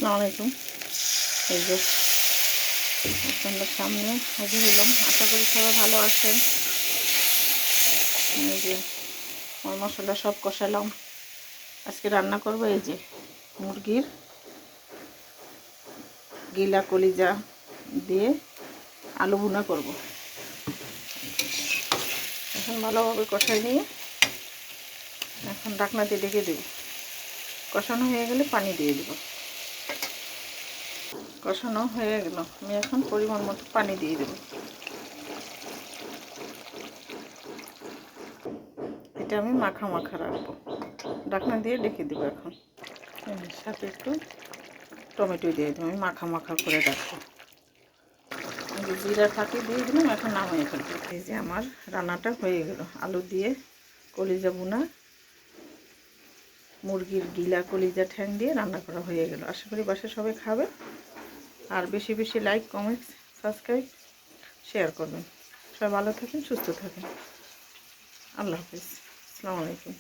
আসসালামু আলাইকুম। এই যে আপনাদের সামনে হাজির হলাম। আশা করি সবাই ভালো আছেন। এই যে মশলা সব কষালাম। আজকে রান্না করব এই যে মুরগির গিলা কলিজা দিয়ে আলু ভুনা করব। এখন ভালোভাবে কষাই নিয়ে এখন ঢাকনা দিয়ে ঢেকে দেব। কষানো হয়ে গেলে পানি দিয়ে দেব। কষানো হয়ে গেল, আমি এখন পরিমাণ মতো পানি দিয়ে দেব। এটা আমি মাখা মাখা রাখবো, ঢাকনা দিয়ে ঢেকে দেবো। এখন সাথে একটু টমেটো দিয়ে দেবো, আমি মাখা মাখা করে রাখবো। জিরা ফাঁকি দিয়ে দিলাম, এখন নামিয়ে ফেলবো। এই যে আমার রান্নাটা হয়ে গেল। আলু দিয়ে কলিজা ভুনা, মুরগির গিলা কলিজা ঠ্যাং দিয়ে রান্না করা হয়ে গেল। আশা করি বাসায় সবাই খাবে। আর বেশি বেশি লাইক, কমেন্টস, সাবস্ক্রাইব, শেয়ার করবেন। সবাই ভালো থাকেন, সুস্থ থাকেন। আল্লাহ হাফিজ। আসসালামু আলাইকুম।